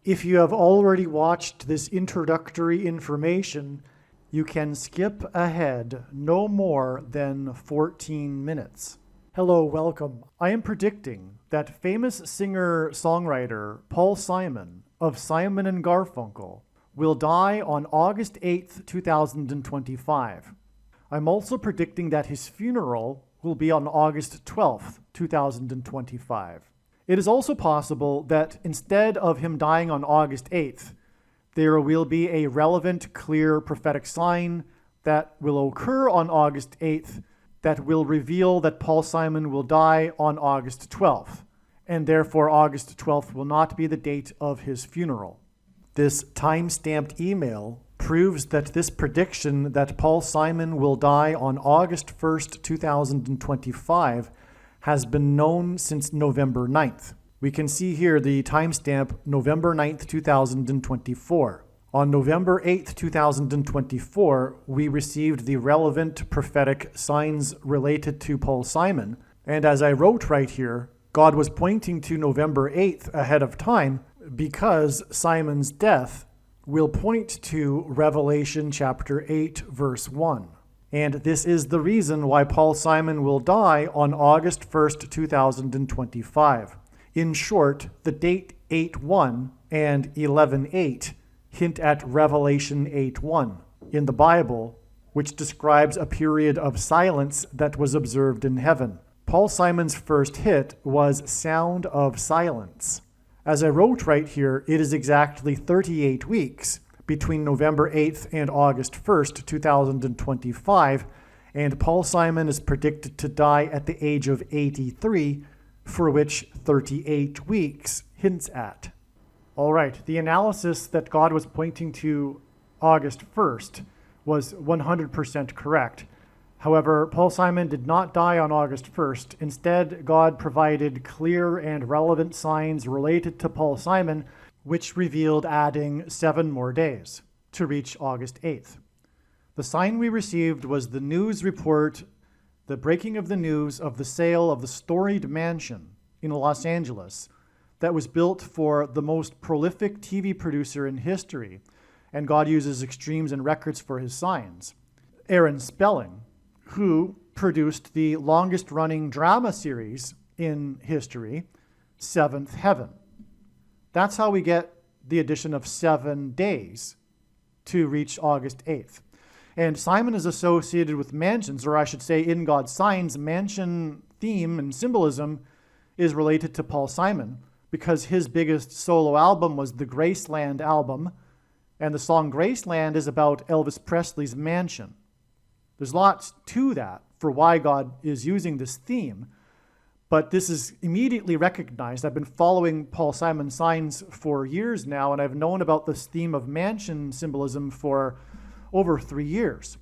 If you have already watched this introductory information, you can skip ahead no more than 14 minutes. Hello, welcome. I am predicting that famous singer-songwriter Paul Simon of Simon and Garfunkel will die on August 8th, 2025. I'm also predicting that his funeral will be on August 12th, 2025. It is also possible that instead of him dying on August 8th, there will be a relevant, clear prophetic sign that will occur on August 8th that will reveal that Paul Simon will die on August 12th, and therefore August 12th will not be the date of his funeral. This time-stamped email proves that this prediction that Paul Simon will die on August 1st, 2025 has been known since November 9th. We can see here the timestamp November 9th, 2024. On November 8th, 2024, we received the relevant prophetic signs related to Paul Simon. And as I wrote right here, God was pointing to November 8th ahead of time because Simon's death will point to Revelation chapter 8, verse 1. And this is the reason why Paul Simon will die on August 1st, 2025. In short, the date 8:1 and 11:8 hint at Revelation 8:1 in the Bible, which describes a period of silence that was observed in heaven. Paul Simon's first hit was Sound of Silence. As I wrote right here, it is exactly 38 weeks between November 8th and August 1st, 2025, and Paul Simon is predicted to die at the age of 83, for which 38 weeks hints at. All right, the analysis that God was pointing to August 1st was 100% correct. However, Paul Simon did not die on August 1st. Instead, God provided clear and relevant signs related to Paul Simon, which revealed adding 7 more days to reach August 8th. The sign we received was the news report, the breaking of the news of the sale of the storied mansion in Los Angeles that was built for the most prolific TV producer in history, and God uses extremes and records for his signs, Aaron Spelling, who produced the longest-running drama series in history, Seventh Heaven. That's how we get the addition of 7 days to reach August 8th. And Simon is associated with mansions, or I should say in God's signs, mansion theme and symbolism is related to Paul Simon because his biggest solo album was the Graceland album, and the song Graceland is about Elvis Presley's mansion. There's lots to that for why God is using this theme, but this is immediately recognized. I've been following Paul Simon's signs for years now, and I've known about this theme of mansion symbolism for over 3 years.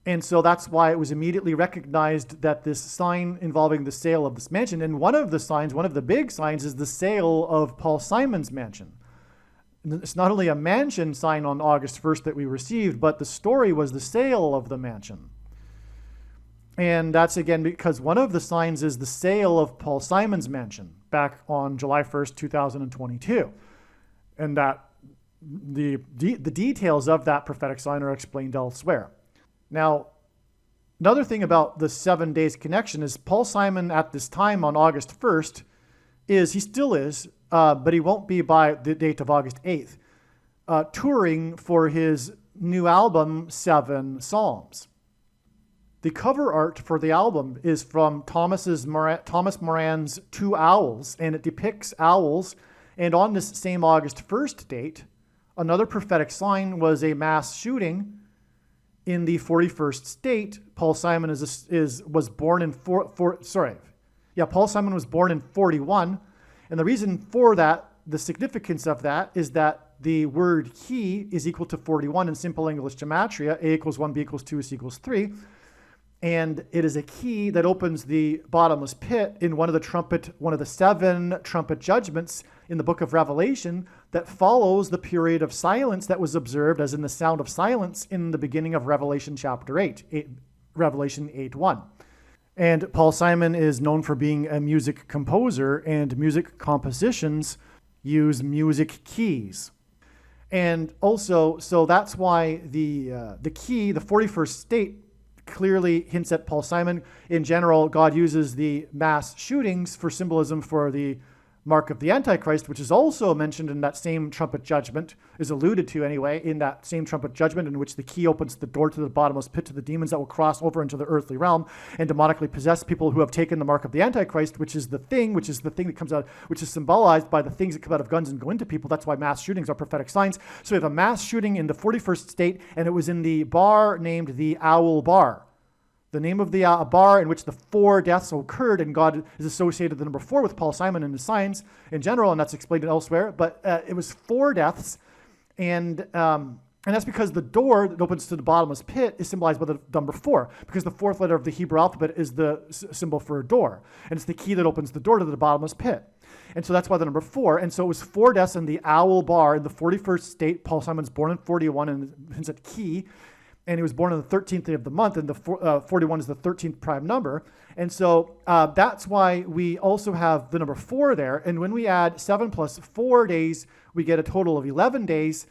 And so that's why it was immediately recognized that this sign involving the sale of this mansion, and one of the big signs is the sale of Paul Simon's mansion. It's not only a mansion sign on August 1st that we received, but the story was the sale of the mansion. And that's again because one of the signs is the sale of Paul Simon's mansion back on July 1st, 2022. And that the details of that prophetic sign are explained elsewhere. Now, another thing about the 7 days connection is Paul Simon at this time on August 1st he still is, but he won't be by the date of August 8th, touring for his new album, 7 Psalms. The cover art for the album is from Thomas Moran's Two Owls, and it depicts owls. And on this same August 1st date, another prophetic sign was a mass shooting in the 41st state. Paul Simon was born in Paul Simon was born in 41, and the reason for that, the significance of that, is that the word he is equal to 41 in simple English gematria. A equals 1, B equals 2, C equals 3. And it is a key that opens the bottomless pit in one of the 7 trumpet judgments in the book of Revelation that follows the period of silence that was observed as in the sound of silence in the beginning of Revelation chapter 8, Revelation 8:1. And Paul Simon is known for being a music composer, and music compositions use music keys. And also, so that's why the key, the 41st state, clearly hints at Paul Simon. In general, God uses the mass shootings for symbolism for the mark of the Antichrist, which is also mentioned in that same trumpet judgment, is alluded to anyway, in that same trumpet judgment in which the key opens the door to the bottomless pit to the demons that will cross over into the earthly realm and demonically possess people who have taken the mark of the Antichrist, which is the thing that comes out, which is symbolized by the things that come out of guns and go into people. That's why mass shootings are prophetic signs. So we have a mass shooting in the 41st state, and it was in the bar named the Owl Bar. The name of the bar in which the 4 deaths occurred, and God is associated with the number 4 with Paul Simon and his signs in general, and that's explained elsewhere. But it was 4 deaths, and that's because the door that opens to the bottomless pit is symbolized by the number 4, because the 4th letter of the Hebrew alphabet is the symbol for a door, and it's the key that opens the door to the bottomless pit. And so that's why the number 4. And so it was 4 deaths in the Owl Bar in the 41st state. Paul Simon's born in 41, and hints at key. And he was born on the 13th day of the month, and the 41 is the 13th prime number. And so that's why we also have the number 4 there. And when we add 7 plus 4 days, we get a total of 11 days.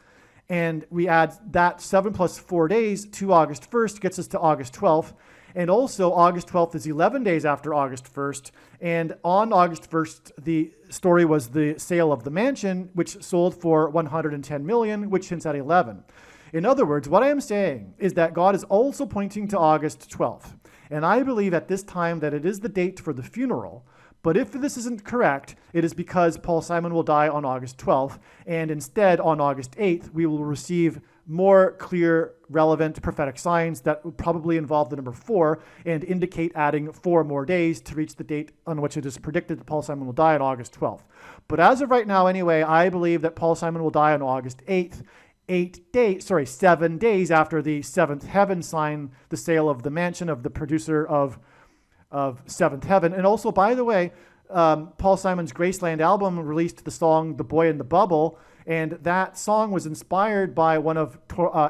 And we add that 7 plus 4 days to August 1st, gets us to August 12th. And also August 12th is 11 days after August 1st. And on August 1st, the story was the sale of the mansion, which sold for $110 million, which hints at 11. In other words, what I am saying is that God is also pointing to August 12th. And I believe at this time that it is the date for the funeral. But if this isn't correct, it is because Paul Simon will die on August 12th. And instead, on August 8th, we will receive more clear, relevant prophetic signs that will probably involve the number 4 and indicate adding 4 more days to reach the date on which it is predicted that Paul Simon will die on August 12th. But as of right now, anyway, I believe that Paul Simon will die on August 8th. 7 days after the seventh heaven sign the sale of the mansion of the producer of Seventh Heaven. And also, by the way, Paul Simon's Graceland album released the song The Boy in the Bubble, and that song was inspired by one of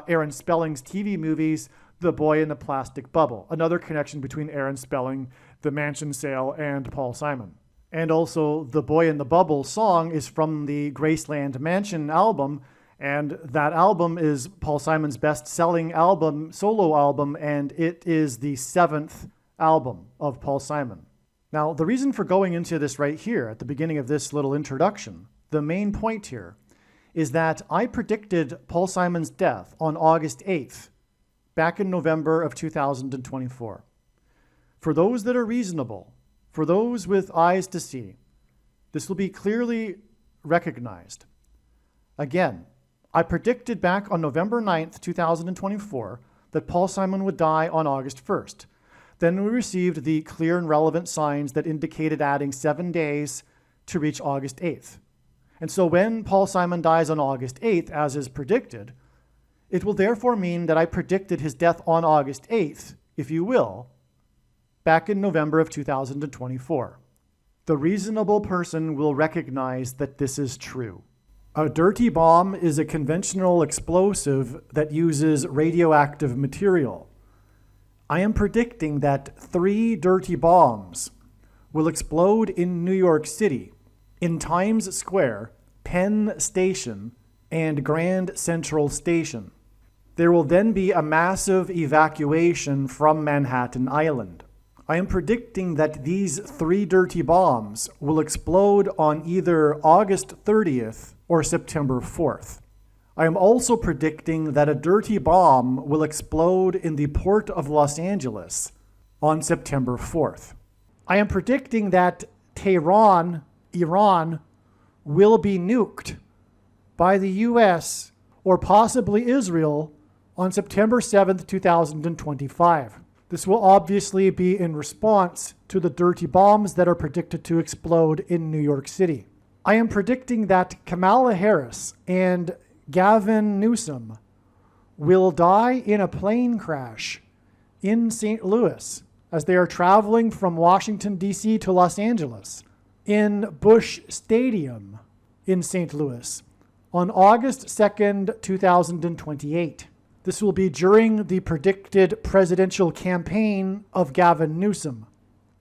Aaron Spelling's TV movies, The Boy in the Plastic Bubble. Another connection between Aaron Spelling, the mansion sale, and Paul Simon. And also, The Boy in the Bubble song is from the Graceland Mansion album, and that album is Paul Simon's best-selling album, solo album, and it is the 7th album of Paul Simon. Now, the reason for going into this right here at the beginning of this little introduction, the main point here, is that I predicted Paul Simon's death on August 8th, back in November of 2024. For those that are reasonable, for those with eyes to see, this will be clearly recognized. Again, I predicted back on November 9th, 2024, that Paul Simon would die on August 1st. Then we received the clear and relevant signs that indicated adding 7 days to reach August 8th. And so when Paul Simon dies on August 8th, as is predicted, it will therefore mean that I predicted his death on August 8th, if you will, back in November of 2024. The reasonable person will recognize that this is true. A dirty bomb is a conventional explosive that uses radioactive material. I am predicting that 3 dirty bombs will explode in New York City, in Times Square, Penn Station, and Grand Central Station. There will then be a massive evacuation from Manhattan Island. I am predicting that these 3 dirty bombs will explode on either August 30th or September 4th. I am also predicting that a dirty bomb will explode in the port of Los Angeles on September 4th. I am predicting that Tehran, Iran, will be nuked by the US or possibly Israel on September 7th, 2025. This will obviously be in response to the dirty bombs that are predicted to explode in New York City. I am predicting that Kamala Harris and Gavin Newsom will die in a plane crash in St. Louis as they are traveling from Washington, D.C. to Los Angeles in Busch Stadium in St. Louis on August 2nd, 2028. This will be during the predicted presidential campaign of Gavin Newsom.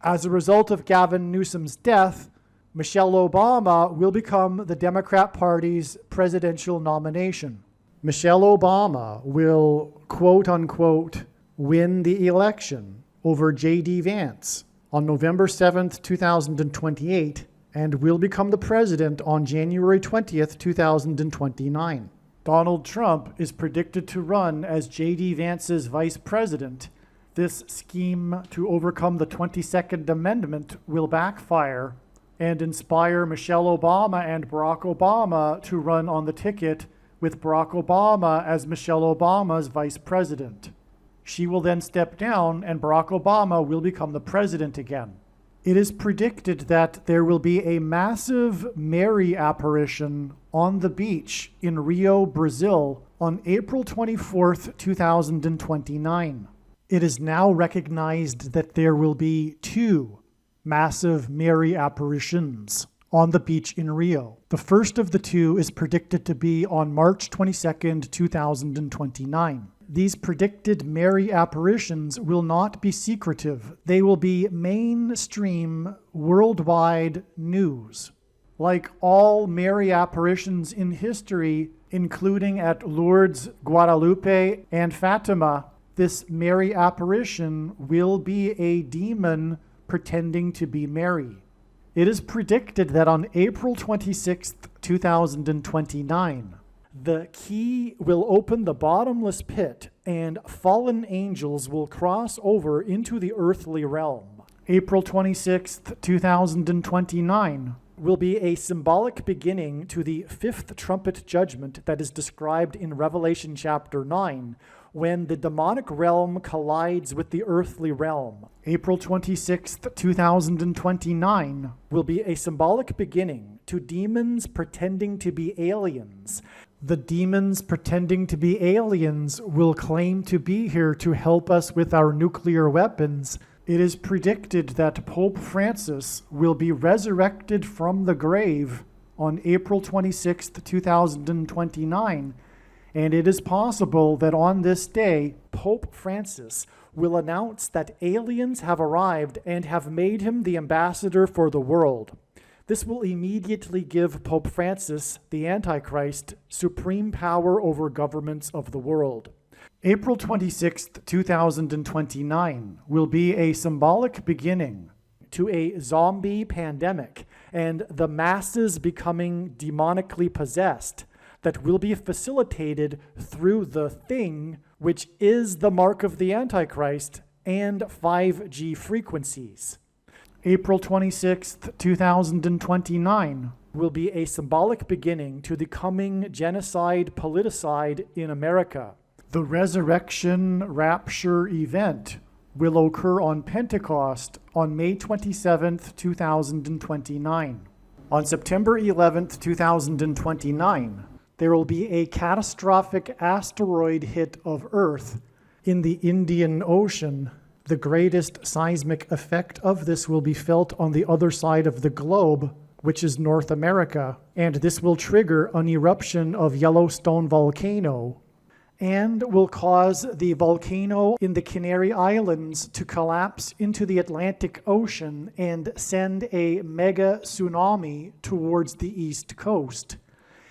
As a result of Gavin Newsom's death, Michelle Obama will become the Democrat Party's presidential nomination. Michelle Obama will, quote unquote, win the election over J.D. Vance on November 7th, 2028, and will become the president on January 20th, 2029. Donald Trump is predicted to run as J.D. Vance's vice president. This scheme to overcome the 22nd Amendment will backfire and inspire Michelle Obama and Barack Obama to run on the ticket with Barack Obama as Michelle Obama's vice president. She will then step down and Barack Obama will become the president again. It is predicted that there will be a massive Mary apparition on the beach in Rio, Brazil on April 24th, 2029. It is now recognized that there will be 2 massive Mary apparitions on the beach in Rio. The first of the 2 is predicted to be on March 22nd, 2029. These predicted Mary apparitions will not be secretive. They will be mainstream, worldwide news. Like all Mary apparitions in history, including at Lourdes, Guadalupe, and Fatima, this Mary apparition will be a demon pretending to be Mary. It is predicted that on April 26th, 2029, the key will open the bottomless pit and fallen angels will cross over into the earthly realm. April 26th, 2029 will be a symbolic beginning to the 5th trumpet judgment that is described in Revelation chapter 9, when the demonic realm collides with the earthly realm. April 26th, 2029 will be a symbolic beginning to demons pretending to be aliens. The demons pretending to be aliens will claim to be here to help us with our nuclear weapons. It is predicted that Pope Francis will be resurrected from the grave on April 26th, 2029, and it is possible that on this day, Pope Francis will announce that aliens have arrived and have made him the ambassador for the world. This will immediately give Pope Francis, the Antichrist, supreme power over governments of the world. April 26th, 2029 will be a symbolic beginning to a zombie pandemic and the masses becoming demonically possessed that will be facilitated through the thing, which is the mark of the Antichrist and 5G frequencies. April 26th, 2029 will be a symbolic beginning to the coming genocide politicide in America. The resurrection rapture event will occur on Pentecost on May 27th, 2029. On September 11th, 2029, there will be a catastrophic asteroid hit of Earth in the Indian Ocean. The greatest seismic effect of this will be felt on the other side of the globe, which is North America, and this will trigger an eruption of Yellowstone volcano and will cause the volcano in the Canary Islands to collapse into the Atlantic Ocean and send a mega tsunami towards the East Coast.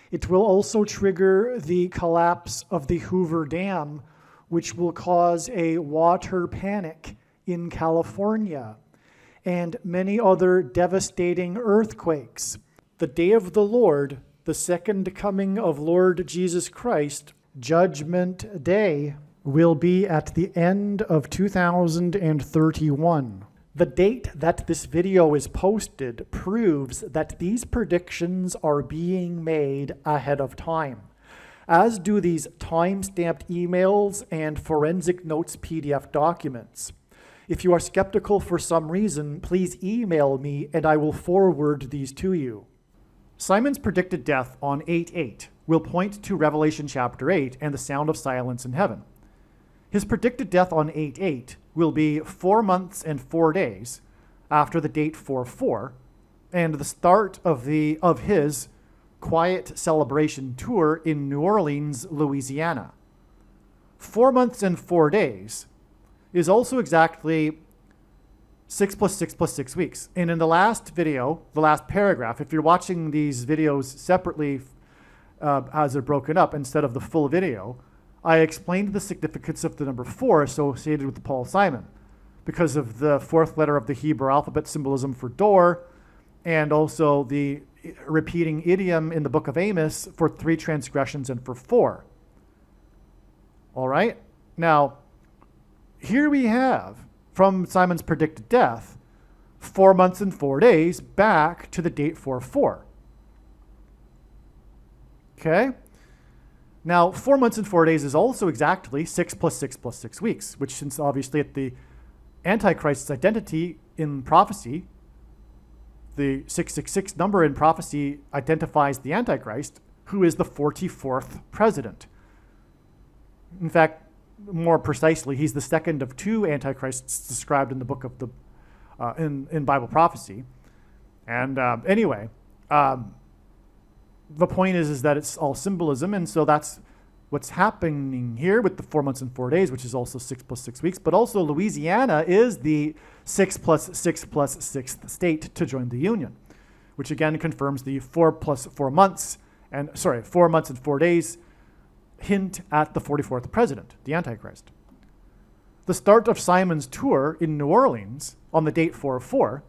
It will also trigger the collapse of the Hoover Dam, which will cause a water panic in California, and many other devastating earthquakes. The day of the Lord, the second coming of Lord Jesus Christ, Judgment Day, will be at the end of 2031. The date that this video is posted proves that these predictions are being made ahead of time, as do these time-stamped emails and forensic notes PDF documents. If you are skeptical for some reason, please email me and I will forward these to you. Simon's predicted death on 8/8 will point to Revelation chapter 8 and the sound of silence in heaven. His predicted death on 8/8 will be 4 months and 4 days after the date 4/4 and the start of his quiet celebration tour in New Orleans, Louisiana. 4 months and 4 days is also exactly 6 plus 6 plus 6 weeks. And in the last video, the last paragraph, if you're watching these videos separately as they're broken up instead of the full video, I explained the significance of the number 4 associated with Paul Simon because of the fourth letter of the Hebrew alphabet symbolism for door, and also the repeating idiom in the book of Amos for 3 transgressions and for 4. All right? Now, here we have, from Simon's predicted death, 4 months and 4 days back to the date 4/4. Okay? Now, 4 months and 4 days is also exactly 6 plus 6 plus 6 weeks, which, since obviously at the Antichrist's identity in prophecy, the 666 number in prophecy identifies the Antichrist, who is the 44th president. In fact, more precisely, he's the second of 2 Antichrists described in the book of the in Bible prophecy. And anyway, the point is that it's all symbolism, and so that's what's happening here with the 4 months and 4 days, which is also 6 plus 6 weeks. But also Louisiana is the 6 plus 6 plus 6th state to join the Union, which again confirms the 4 plus 4 months, 4 months and 4 days hint at the 44th president, the Antichrist. The start of Simon's tour in New Orleans on the date 4/4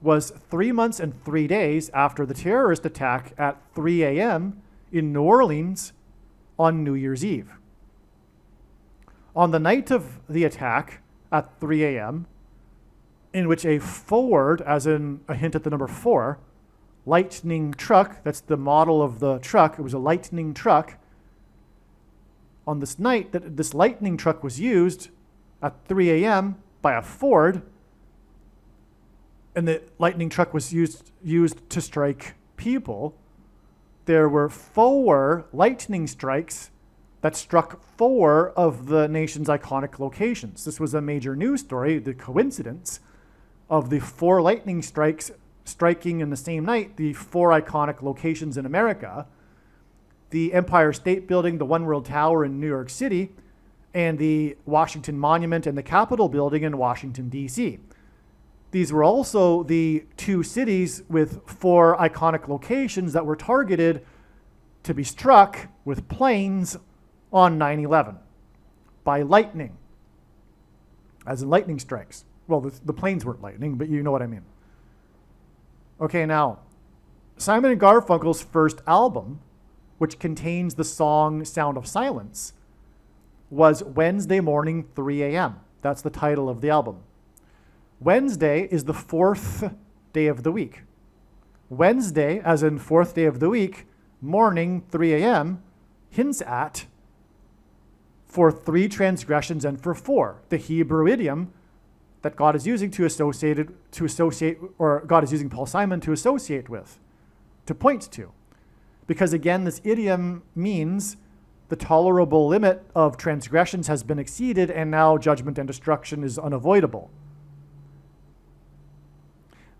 was 3 months and 3 days after the terrorist attack at 3 a.m. in New Orleans on New Year's Eve. On the night of the attack at 3 a.m., in which a Ford, as in a hint at the number 4, lightning truck, that's the model of the truck, it was a lightning truck. On this night that this lightning truck was used at 3 a.m. by a Ford, and the lightning truck was used to strike people, there were 4 lightning strikes that struck 4 of the nation's iconic locations. This was a major news story, the coincidence of the 4 lightning strikes striking in the same night the 4 iconic locations in America: the Empire State Building, the One World Tower in New York City, and the Washington Monument and the Capitol Building in Washington, D.C. These were also the 2 cities with 4 iconic locations that were targeted to be struck with planes on 9/11 by lightning, as in lightning strikes. Well, the planes weren't lightning, but you know what I mean. Okay, now, Simon and Garfunkel's first album, which contains the song Sound of Silence, was Wednesday Morning 3 a.m. That's the title of the album. Wednesday is the 4th day of the week. Wednesday, as in 4th day of the week, morning 3 a.m., hints at for 3 transgressions and for 4, the Hebrew idiom that God is using God is using Paul Simon to associate with, to point to. Because again, this idiom means the tolerable limit of transgressions has been exceeded, and now judgment and destruction is unavoidable.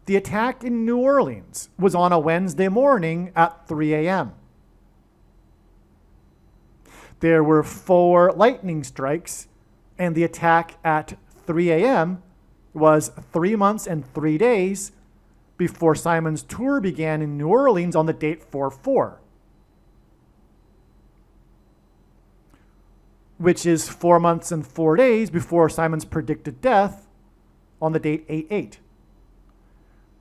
The attack in New Orleans was on a Wednesday morning at 3 a.m. There were 4 lightning strikes, and the attack at 3 a.m. was 3 months and 3 days before Simon's tour began in New Orleans on the date 4/4, which is 4 months and 4 days before Simon's predicted death on the date 8/8.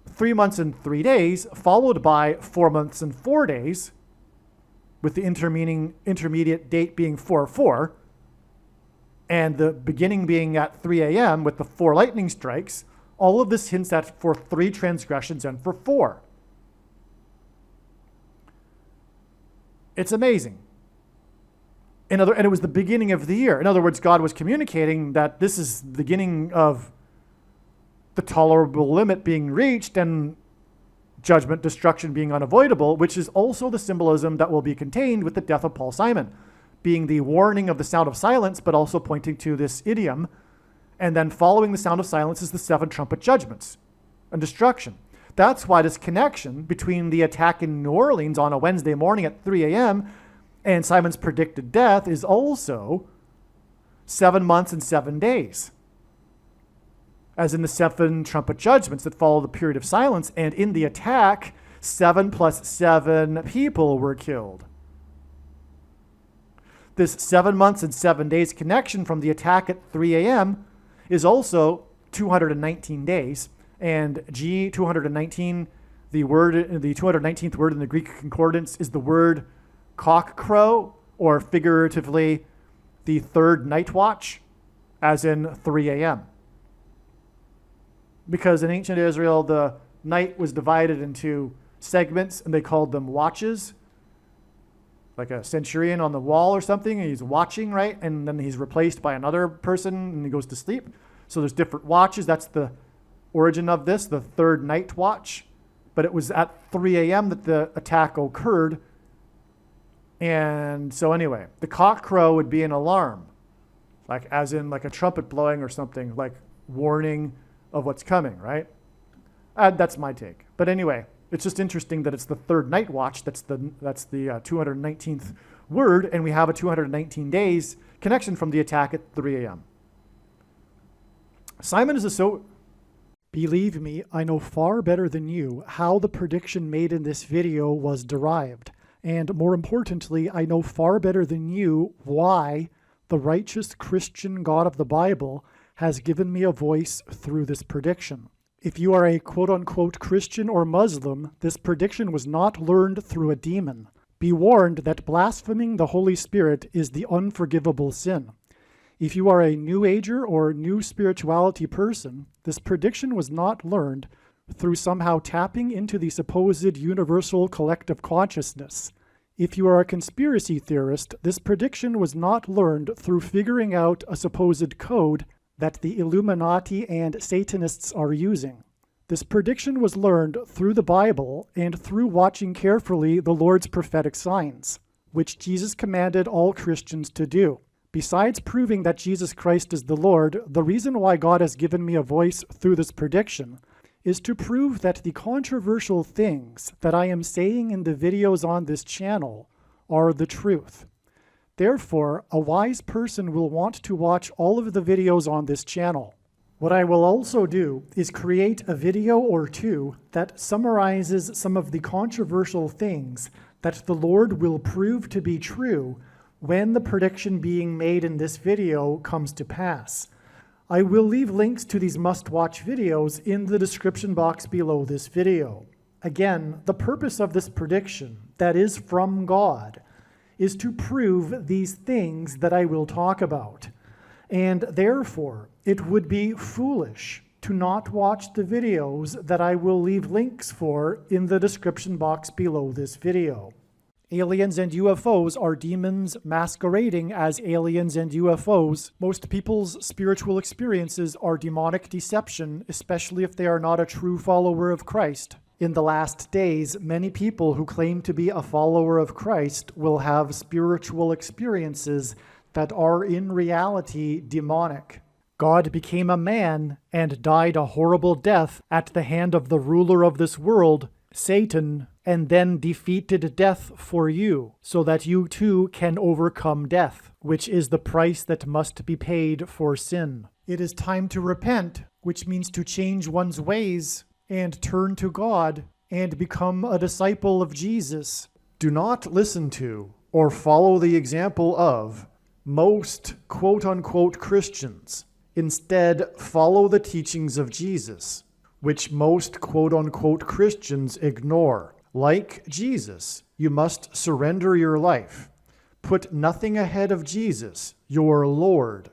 3 months and 3 days, followed by 4 months and 4 days, with the intermediate date being 4/4, and the beginning being at 3 a.m. with the 4 lightning strikes. All of this hints at for 3 transgressions and for 4. It's amazing. And it was the beginning of the year. In other words, God was communicating that this is the beginning of the tolerable limit being reached and judgment, destruction being unavoidable, which is also the symbolism that will be contained with the death of Paul Simon, being the warning of the sound of silence, but also pointing to this idiom. And then following the sound of silence is the 7 trumpet judgments and destruction. That's why this connection between the attack in New Orleans on a Wednesday morning at 3 a.m. and Simon's predicted death is also 7 months and 7 days. as in the 7 trumpet judgments that follow the period of silence. And in the attack, 7 plus 7 people were killed. This 7 months and 7 days connection from the attack at 3 a.m. is also 219 days. And G219, the 219th word in the Greek concordance is the word cock crow, or figuratively the third night watch, as in 3 a.m. Because in ancient Israel, the night was divided into segments, and they called them watches. Like a centurion on the wall or something, and he's watching, right? And then he's replaced by another person, and he goes to sleep. So there's different watches. That's the origin of this, the third night watch. But it was at 3 a.m. that the attack occurred. And so anyway, the cock crow would be an alarm, like as in like a trumpet blowing or something, like warning of what's coming, right? That's my take. But anyway, it's just interesting that it's the third night watch. That's the 219th word, and we have a 219 days connection from the attack at 3 a.m. Simon is a so... Believe me, I know far better than you how the prediction made in this video was derived. And more importantly, I know far better than you why the righteous Christian God of the Bible has given me a voice through this prediction. If you are a quote-unquote Christian or Muslim, this prediction was not learned through a demon. Be warned that blaspheming the Holy Spirit is the unforgivable sin. If you are a New Ager or New Spirituality person, this prediction was not learned through somehow tapping into the supposed universal collective consciousness. If you are a conspiracy theorist, this prediction was not learned through figuring out a supposed code that the Illuminati and Satanists are using. This prediction was learned through the Bible and through watching carefully the Lord's prophetic signs, which Jesus commanded all Christians to do. Besides proving that Jesus Christ is the Lord, the reason why God has given me a voice through this prediction is to prove that the controversial things that I am saying in the videos on this channel are the truth. Therefore, a wise person will want to watch all of the videos on this channel. What I will also do is create a video or two that summarizes some of the controversial things that the Lord will prove to be true when the prediction being made in this video comes to pass. I will leave links to these must-watch videos in the description box below this video. Again, the purpose of this prediction, that is from God, is to prove these things that I will talk about. And therefore, it would be foolish to not watch the videos that I will leave links for in the description box below this video. Aliens and UFOs are demons masquerading as aliens and UFOs. Most people's spiritual experiences are demonic deception, especially if they are not a true follower of Christ. In the last days, many people who claim to be a follower of Christ will have spiritual experiences that are in reality demonic. God became a man and died a horrible death at the hand of the ruler of this world, Satan, and then defeated death for you, so that you too can overcome death, which is the price that must be paid for sin. It is time to repent, which means to change one's ways and turn to God and become a disciple of Jesus. Do not listen to or follow the example of most quote-unquote Christians. Instead, follow the teachings of Jesus, which most quote-unquote Christians ignore. Like Jesus, you must surrender your life. Put nothing ahead of Jesus, your Lord.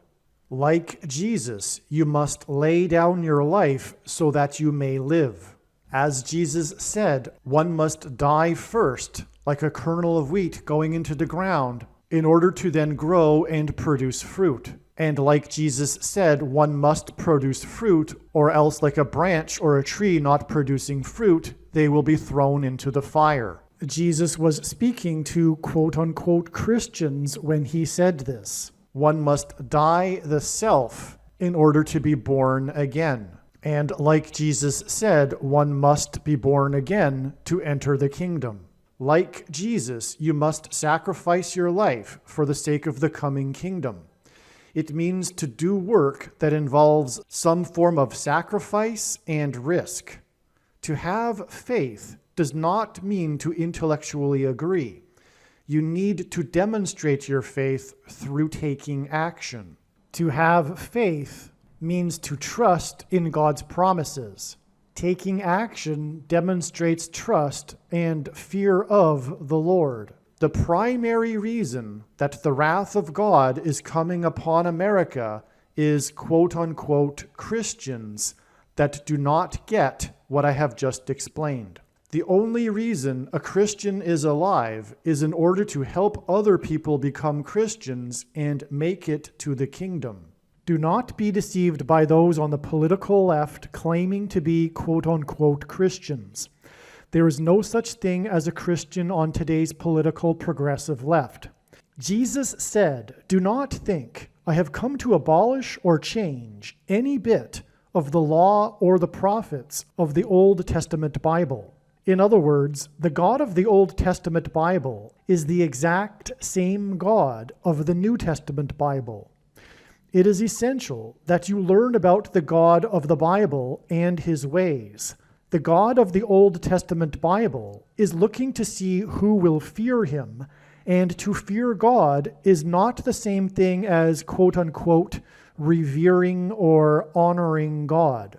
Like Jesus, you must lay down your life so that you may live. As Jesus said, one must die first, like a kernel of wheat going into the ground, in order to then grow and produce fruit. And like Jesus said, one must produce fruit, or else like a branch or a tree not producing fruit, they will be thrown into the fire. Jesus was speaking to quote-unquote Christians when he said this. One must die the self in order to be born again. And like Jesus said, one must be born again to enter the kingdom. Like Jesus, you must sacrifice your life for the sake of the coming kingdom. It means to do work that involves some form of sacrifice and risk. To have faith does not mean to intellectually agree. You need to demonstrate your faith through taking action. To have faith means to trust in God's promises. Taking action demonstrates trust and fear of the Lord. The primary reason that the wrath of God is coming upon America is quote-unquote Christians that do not get what I have just explained. The only reason a Christian is alive is in order to help other people become Christians and make it to the kingdom. Do not be deceived by those on the political left claiming to be quote-unquote Christians. There is no such thing as a Christian on today's political progressive left. Jesus said, "Do not think I have come to abolish or change any bit of the law or the prophets of the Old Testament Bible." In other words, the God of the Old Testament Bible is the exact same God of the New Testament Bible. It is essential that you learn about the God of the Bible and his ways. The God of the Old Testament Bible is looking to see who will fear him, and to fear God is not the same thing as quote-unquote revering or honoring God.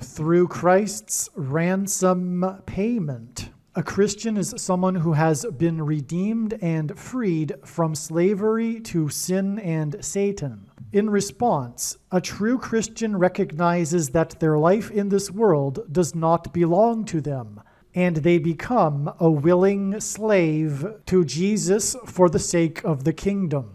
Through Christ's ransom payment, a Christian is someone who has been redeemed and freed from slavery to sin and Satan. In response, a true Christian recognizes that their life in this world does not belong to them, and they become a willing slave to Jesus for the sake of the kingdom.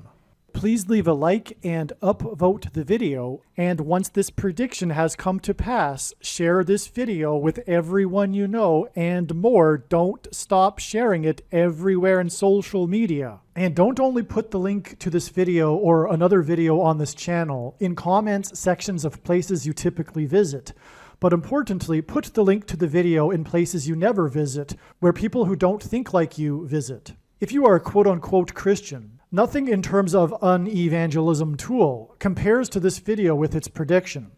Please leave a like and upvote the video, and once this prediction has come to pass, share this video with everyone you know, and more, don't stop sharing it everywhere in social media. And don't only put the link to this video or another video on this channel in comments sections of places you typically visit, but importantly, put the link to the video in places you never visit, where people who don't think like you visit. If you are a quote-unquote Christian, nothing in terms of an evangelism tool compares to this video with its prediction.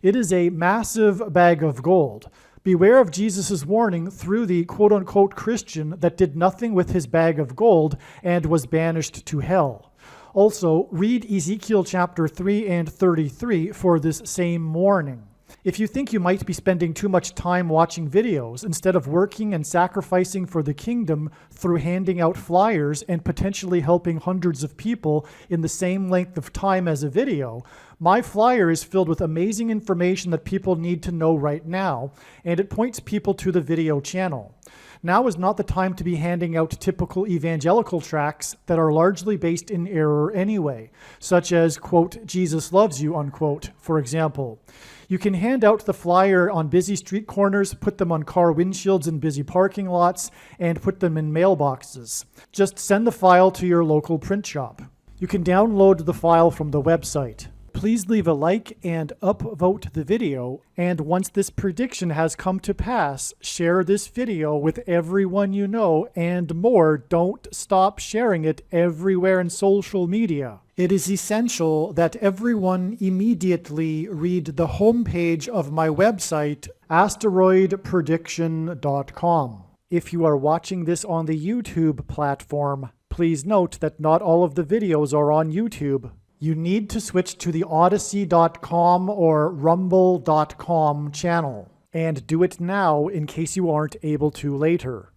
It is a massive bag of gold. Beware of Jesus' warning through the quote-unquote Christian that did nothing with his bag of gold and was banished to hell. Also, read Ezekiel chapter 3 and 33 for this same warning. If you think you might be spending too much time watching videos instead of working and sacrificing for the kingdom through handing out flyers and potentially helping hundreds of people in the same length of time as a video, my flyer is filled with amazing information that people need to know right now, and it points people to the video channel. Now is not the time to be handing out typical evangelical tracts that are largely based in error anyway, such as, quote, Jesus loves you, unquote, for example. You can hand out the flyer on busy street corners, put them on car windshields in busy parking lots, and put them in mailboxes. Just send the file to your local print shop. You can download the file from the website. Please leave a like and upvote the video, and once this prediction has come to pass, share this video with everyone you know, and more, don't stop sharing it everywhere in social media. It is essential that everyone immediately read the homepage of my website, asteroidprediction.com. If you are watching this on the YouTube platform, please note that not all of the videos are on YouTube. You need to switch to the Odyssey.com or Rumble.com channel, and do it now in case you aren't able to later.